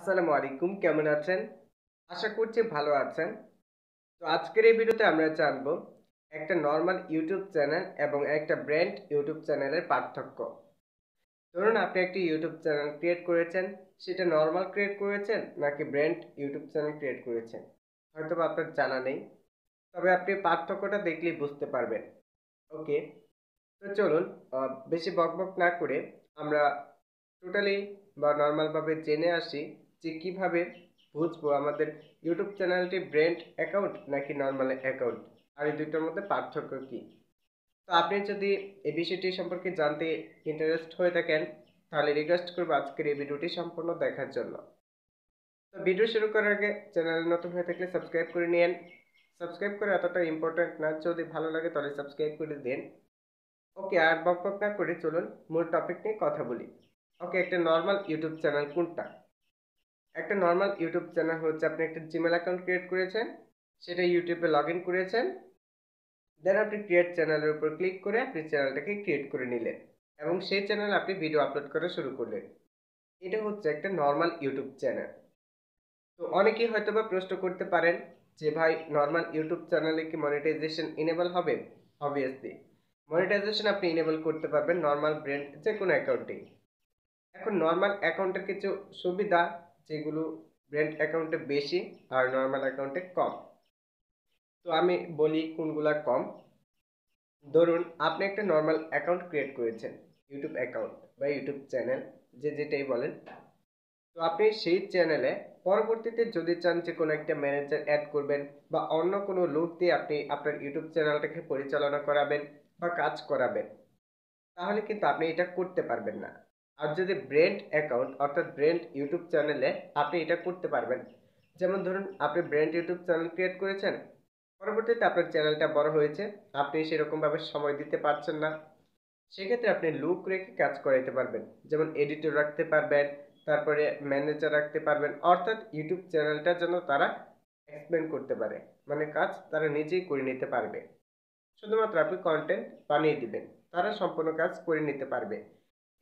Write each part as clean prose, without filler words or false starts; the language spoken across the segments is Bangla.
আসসালামু আলাইকুম, কেমন আছেন? আশা করছি ভালো আছেন। তো আজকের এই ভিডিওতে আমরা জানবো একটা নরমাল ইউটিউব চ্যানেল এবং একটা ব্র্যান্ড ইউটিউব চ্যানেলের পার্থক্য। ধরুন আপনি একটি ইউটিউব চ্যানেল ক্রিয়েট করেছেন, সেটা নরমাল ক্রিয়েট করেছেন নাকি ব্র্যান্ড ইউটিউব চ্যানেল ক্রিয়েট করেছেন। হয়তোবা আপনার জানা নেই, তবে আপনি পার্থক্যটা দেখলেই বুঝতে পারবেন। ওকে, তো চলুন বেশি বকবক না করে আমরা টোটালি বা নর্মালভাবে জেনে আসি যে কিভাবে বুঝবো আমাদের ইউটিউব চ্যানেলটি ব্র্যান্ড অ্যাকাউন্ট নাকি নর্মাল অ্যাকাউন্ট, আর এই দুটোর মধ্যে পার্থক্য কি। তো আপনি যদি এই বিষয়টি সম্পর্কে জানতে ইন্টারেস্ট হয়ে থাকেন, তাহলে রিকোয়েস্ট করবো আজকের এই ভিডিওটি সম্পূর্ণ দেখার জন্য। তো ভিডিও শুরু করার আগে চ্যানেলে নতুন হয়ে থাকলে সাবস্ক্রাইব করে নিন। সাবস্ক্রাইব করে এতটা ইম্পর্টেন্ট না, যদি ভালো লাগে তাহলে সাবস্ক্রাইব করে দিন। ওকে, আর বকবক না করে চলুন মূল টপিক নিয়ে কথা বলি। ওকে, একটা নর্মাল ইউটিউব চ্যানেল কোনটা? একটা নর্মাল ইউটিউব চ্যানেল হচ্ছে আপনি একটা জিমেল অ্যাকাউন্ট ক্রিয়েট করেছেন, সেটা ইউটিউবে লগ ইন করেছেন, দেন আপনি ক্রিয়েট চ্যানেলের উপর ক্লিক করে আপনি চ্যানেলটাকে ক্রিয়েট করে নিলেন এবং সেই চ্যানেলে আপনি ভিডিও আপলোড করা শুরু করলেন। এটা হচ্ছে একটা নর্মাল ইউটিউব চ্যানেল। তো অনেকেই হয়তোবা প্রশ্ন করতে পারেন যে ভাই, নর্মাল ইউটিউব চ্যানেলে কি মনিটাইজেশন ইনেবল হবে? অবভিয়াসলি মনিটাইজেশন আপনি ইনেবল করতে পারবেন নর্মাল ব্র্যান্ড যে কোনো অ্যাকাউন্টেই। এখন নর্মাল অ্যাকাউন্টের কিছু সুবিধা, যেগুলো ব্র্যান্ড অ্যাকাউন্টে বেশি আর নর্মাল অ্যাকাউন্টে কম। তো আমি বলি কোনগুলা কম। ধরুন আপনি একটা নর্মাল অ্যাকাউন্ট ক্রিয়েট করেছেন, ইউটিউব অ্যাকাউন্ট বা ইউটিউব চ্যানেল, যে যেটাই বলেন। তো আপনি সেই চ্যানেলে পরবর্তীতে যদি চান যে কোনো একটা ম্যানেজার অ্যাড করবেন বা অন্য কোনো লোক দিয়ে আপনি আপনার ইউটিউব চ্যানেলটাকে পরিচালনা করাবেন বা কাজ করাবেন, তাহলে কিন্তু আপনি এটা করতে পারবেন না। আর যদি ব্র্যান্ড অ্যাকাউন্ট অর্থাৎ ব্র্যান্ড ইউটিউব চ্যানেলে আপনি এটা করতে পারবেন। যেমন ধরুন আপনি ব্র্যান্ড ইউটিউব চ্যানেল ক্রিয়েট করেছেন, পরবর্তীতে আপনার চ্যানেলটা বড় হয়েছে, আপনি সেরকমভাবে সময় দিতে পারছেন না, সেক্ষেত্রে আপনি লোক রেখে কাজ করাইতে পারবেন। যেমন এডিটর রাখতে পারবেন, তারপরে ম্যানেজার রাখতে পারবেন, অর্থাৎ ইউটিউব চ্যানেলটা যেন তারা এক্সপ্লেন করতে পারে, মানে কাজ তারা নিজেই করে নিতে পারবে। শুধুমাত্র আপনি কন্টেন্ট বানিয়ে দিবেন, তারা সম্পূর্ণ কাজ করে নিতে পারবে।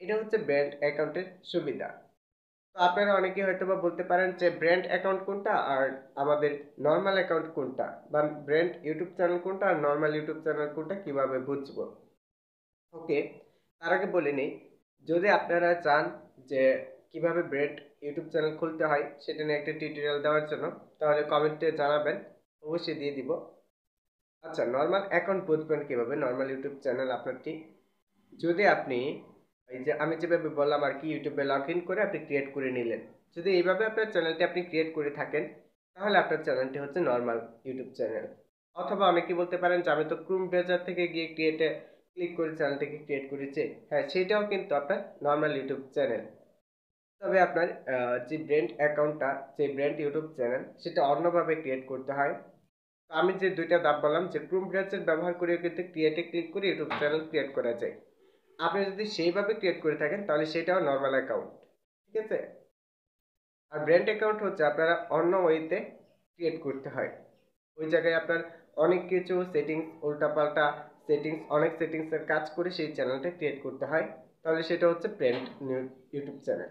এটা হচ্ছে ব্র্যান্ড অ্যাকাউন্টের সুবিধা। তো আপনারা অনেকেই হয়তো বা বলতে পারেন যে ব্র্যান্ড অ্যাকাউন্ট কোনটা আর আমাদের নর্মাল অ্যাকাউন্ট কোনটা, বা ব্র্যান্ড ইউটিউব চ্যানেল কোনটা আর নর্মাল ইউটিউব চ্যানেল কোনটা, কিভাবে বুঝবো। ওকে, তার আগে বলে নিই, যদি আপনারা চান যে কিভাবে ব্র্যান্ড ইউটিউব চ্যানেল খুলতে হয় সেটা নিয়ে একটা টিউটোরিয়াল দেওয়ার জন্য, তাহলে কমেন্টে জানাবেন, অবশ্যই দিয়ে দিব। আচ্ছা, নর্মাল অ্যাকাউন্ট বুঝবেন কিভাবে, নর্মাল ইউটিউব চ্যানেল আপনারটি। যদি আপনি এই যে আমি যেভাবে বললাম আর কি, ইউটিউবে লগ ইন করে আপনি ক্রিয়েট করে নিলেন, যদি এইভাবে আপনার চ্যানেলটি আপনি ক্রিয়েট করে থাকেন, তাহলে আপনার চ্যানেলটি হচ্ছে নর্মাল ইউটিউব চ্যানেল। অথবা অনেকে বলতে পারেন যে আমি তো ক্রোম ব্রাউজার থেকে গিয়ে ক্রিয়েটে ক্লিক করে চ্যানেলটিকে ক্রিয়েট করেছি, হ্যাঁ সেটাও কিন্তু আপনার নর্মাল ইউটিউব চ্যানেল। তবে আপনার যে ব্র্যান্ড অ্যাকাউন্টটা, যে ব্র্যান্ড ইউটিউব চ্যানেল, সেটা অন্যভাবে ক্রিয়েট করতে হয়। তো আমি যে দুইটা ধাপ বললাম, যে ক্রোম ব্রাউজার ব্যবহার করে কিন্তু ক্রিয়েটে ক্লিক করে ইউটিউব চ্যানেল ক্রিয়েট করা যায়, আপনি যদি সেইভাবে ক্রিয়েট করে থাকেন তাহলে সেটাও নর্মাল অ্যাকাউন্ট। ঠিক আছে। আর ব্র্যান্ড অ্যাকাউন্ট হচ্ছে আপনারা অন্য ওয়েতে ক্রিয়েট করতে হয়, ওই জায়গায় আপনার অনেক কিছু সেটিংস, উল্টাপাল্টা সেটিংস, অনেক সেটিংসের কাজ করে সেই চ্যানেলটা ক্রিয়েট করতে হয়, তাহলে সেটা হচ্ছে ব্র্যান্ড ইউটিউব চ্যানেল।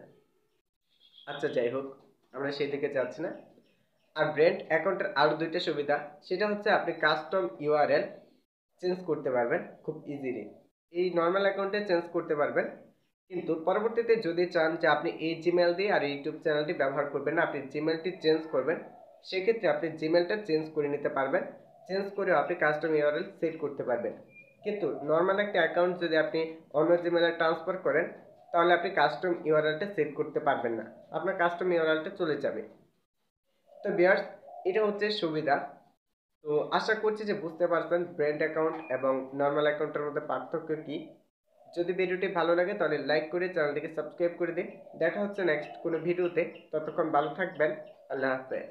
আচ্ছা যাই হোক, আমরা সেই দিকে যাচ্ছি না। আর ব্র্যান্ড অ্যাকাউন্টের আরও দুইটা সুবিধা, সেটা হচ্ছে আপনি কাস্টম ইউআরএল চেঞ্জ করতে পারবেন খুব ইজিলি। এই নর্মাল অ্যাকাউন্টে চেঞ্জ করতে পারবেন, কিন্তু পরবর্তীতে যদি চান যে আপনি এই জিমেল দিয়ে আর ইউটিউব চ্যানেলটি ব্যবহার করবেন না, আপনি জিমেলটি চেঞ্জ করবেন, সেক্ষেত্রে আপনি জিমেলটা চেঞ্জ করে নিতে পারবেন। চেঞ্জ করে আপনি কাস্টম ইউআরএল সেট করতে পারবেন। কিন্তু নর্মাল একটা অ্যাকাউন্ট যদি আপনি অন্য জিমেলে ট্রান্সফার করেন, তাহলে আপনি কাস্টম ইউআরএলটা সেট করতে পারবেন না, আপনার কাস্টম ইউআরএলটা চলে যাবে। তো ভিউয়ার্স, এটা হচ্ছে সুবিধা। তো আশা করছি যে বুঝতে পারছেন ব্র্যান্ড অ্যাকাউন্ট এবং নর্মাল অ্যাকাউন্টের মধ্যে পার্থক্য কি। যদি ভিডিওটি ভালো লাগে তাহলে লাইক করে চ্যানেলটিকে সাবস্ক্রাইব করে দিন। দেখা হচ্ছে নেক্সট কোনো ভিডিওতে, ততক্ষণ ভালো থাকবেন। আল্লাহ হাফেজ।